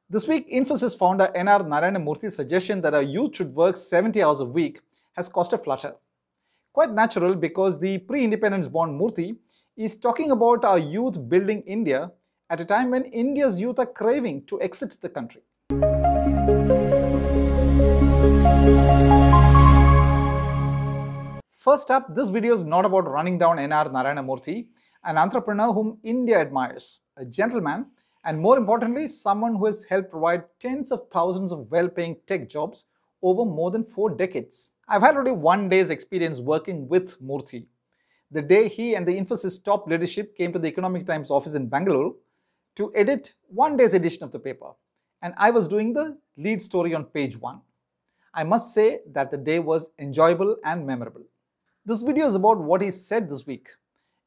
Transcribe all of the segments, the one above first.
This week, Infosys founder NR Narayana Murthy's suggestion that our youth should work 70 hours a week has caused a flutter. Quite natural, because the pre-independence born Murthy is talking about our youth building India at a time when India's youth are craving to exit the country. First up, this video is not about running down NR Narayana Murthy, an entrepreneur whom India admires, a gentleman, and more importantly, someone who has helped provide tens of thousands of well-paying tech jobs over more than 4 decades. I've had only 1 day's experience working with Murthy. The day he and the Infosys top leadership came to the Economic Times office in Bangalore to edit 1 day's edition of the paper, and I was doing the lead story on page 1. I must say that the day was enjoyable and memorable. This video is about what he said this week.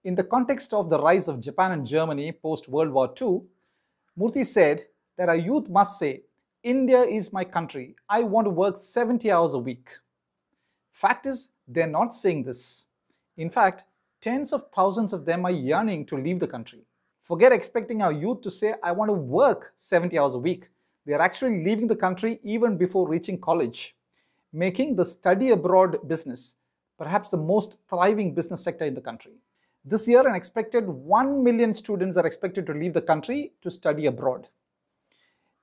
In the context of the rise of Japan and Germany post-World War II, Murthy said that our youth must say, "India is my country. I want to work 70 hours a week." Fact is, they're not saying this. In fact, tens of thousands of them are yearning to leave the country. Forget expecting our youth to say, "I want to work 70 hours a week." They are actually leaving the country even before reaching college, making the study abroad business perhaps the most thriving business sector in the country. This year, an expected 1 million students are expected to leave the country to study abroad,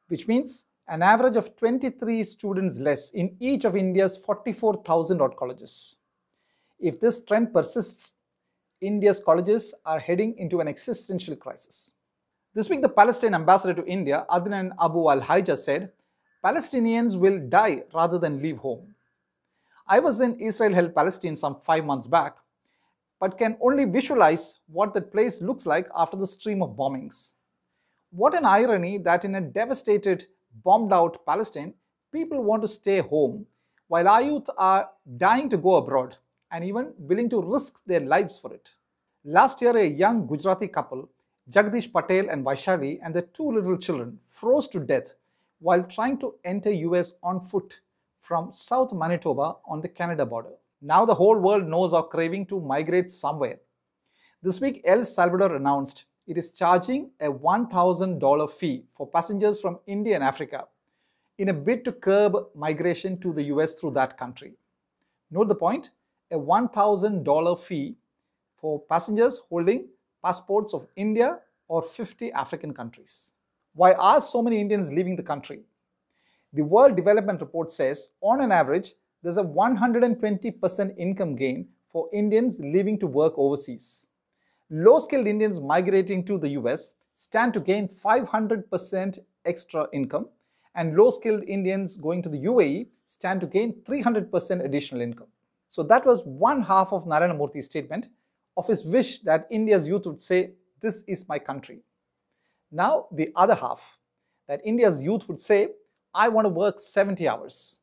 which means an average of 23 students less in each of India's 44,000 odd colleges. If this trend persists, India's colleges are heading into an existential crisis. This week, the Palestine ambassador to India, Adnan Abu Al-Haija, said, "Palestinians will die rather than leave home." I was in Israel-held Palestine some 5 months back, but can only visualize what that place looks like after the stream of bombings. What an irony that in a devastated, bombed-out Palestine, people want to stay home, while our youth are dying to go abroad and even willing to risk their lives for it. Last year, a young Gujarati couple, Jagdish Patel and Vaishali, and their 2 little children froze to death while trying to enter US on foot from South Manitoba on the Canada border. Now the whole world knows our craving to migrate somewhere. This week, El Salvador announced it is charging a $1,000 fee for passengers from India and Africa in a bid to curb migration to the US through that country. Note the point, a $1,000 fee for passengers holding passports of India or 50 African countries. Why are so many Indians leaving the country? The World Development Report says, on an average, there's a 120% income gain for Indians leaving to work overseas. Low-skilled Indians migrating to the US stand to gain 500% extra income, and low-skilled Indians going to the UAE stand to gain 300% additional income. So that was one half of Narayana Murthy's statement of his wish that India's youth would say, "This is my country." Now the other half, that India's youth would say, "I want to work 70 hours.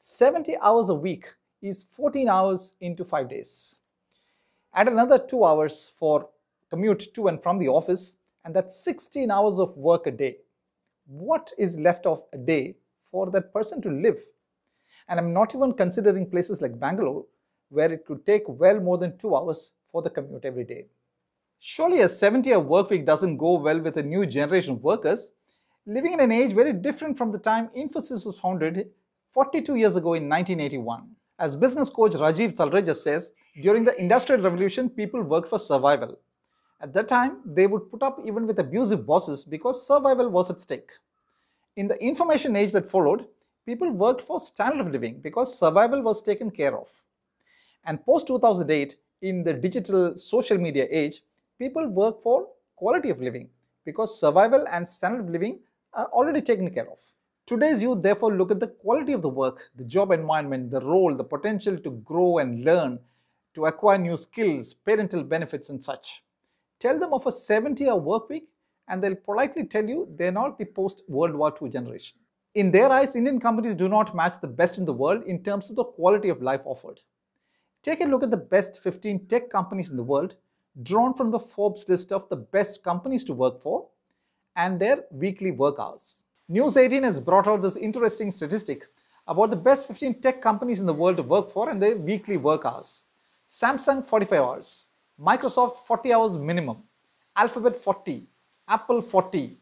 70 hours a week is 14 hours into 5 days. Add another 2 hours for commute to and from the office, and that's 16 hours of work a day. What is left of a day for that person to live? And I'm not even considering places like Bangalore, where it could take well more than 2 hours for the commute every day. Surely a 70-hour work week doesn't go well with a new generation of workers, living in an age very different from the time Infosys was founded 42 years ago in 1981. As business coach Rajiv Talreja says, during the Industrial Revolution, people worked for survival. At that time, they would put up even with abusive bosses because survival was at stake. In the information age that followed, people worked for standard of living because survival was taken care of. And post-2008, in the digital social media age, people work for quality of living because survival and standard of living are already taken care of. Today's youth therefore look at the quality of the work, the job environment, the role, the potential to grow and learn, to acquire new skills, parental benefits and such. Tell them of a 70-hour work week and they'll politely tell you they're not the post-World War II generation. In their eyes, Indian companies do not match the best in the world in terms of the quality of life offered. Take a look at the best 15 tech companies in the world, drawn from the Forbes list of the best companies to work for, and their weekly work hours. News 18 has brought out this interesting statistic about the best 15 tech companies in the world to work for and their weekly work hours. Samsung 45 hours, Microsoft 40 hours minimum, Alphabet 40, Apple 40,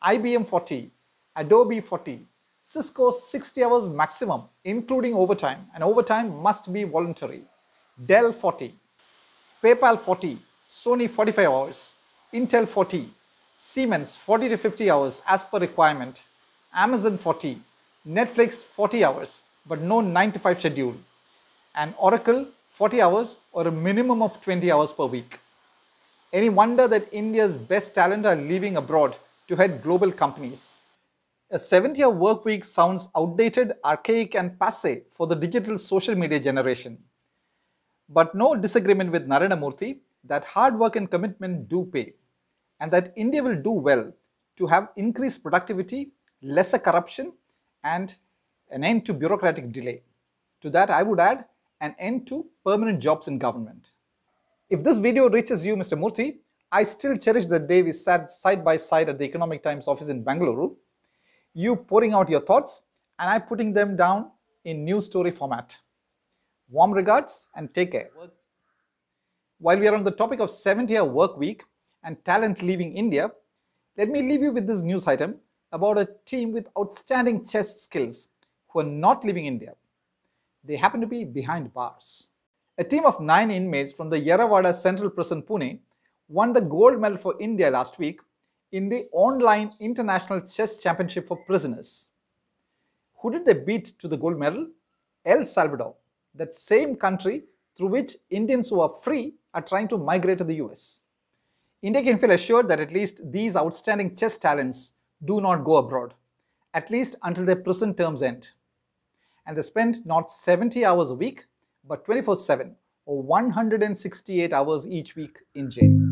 IBM 40, Adobe 40, Cisco 60 hours maximum, including overtime, and overtime must be voluntary. Dell 40, PayPal 40, Sony 45 hours, Intel 40, Siemens 40 to 50 hours as per requirement, Amazon 40, Netflix 40 hours but no 9 to 5 schedule, and Oracle 40 hours or a minimum of 20 hours per week. Any wonder that India's best talent are leaving abroad to head global companies? A 70-hour work week sounds outdated, archaic and passé for the digital social media generation. But no disagreement with Narayana Murthy that hard work and commitment do pay, and that India will do well to have increased productivity, lesser corruption, and an end to bureaucratic delay. To that, I would add an end to permanent jobs in government. If this video reaches you, Mr. Murthy, I still cherish the day we sat side by side at the Economic Times office in Bangalore, you pouring out your thoughts and I putting them down in news story format. Warm regards and take care. While we are on the topic of 70-hour work week and talent leaving India, let me leave you with this news item about a team with outstanding chess skills who are not leaving India. They happen to be behind bars. A team of 9 inmates from the Yerawada Central Prison, Pune, won the gold medal for India last week in the online International Chess Championship for Prisoners. Who did they beat to the gold medal? El Salvador, that same country through which Indians who are free are trying to migrate to the US. India can feel assured that at least these outstanding chess talents do not go abroad, at least until their prison terms end. And they spend not 70 hours a week, but 24/7 or 168 hours each week in jail.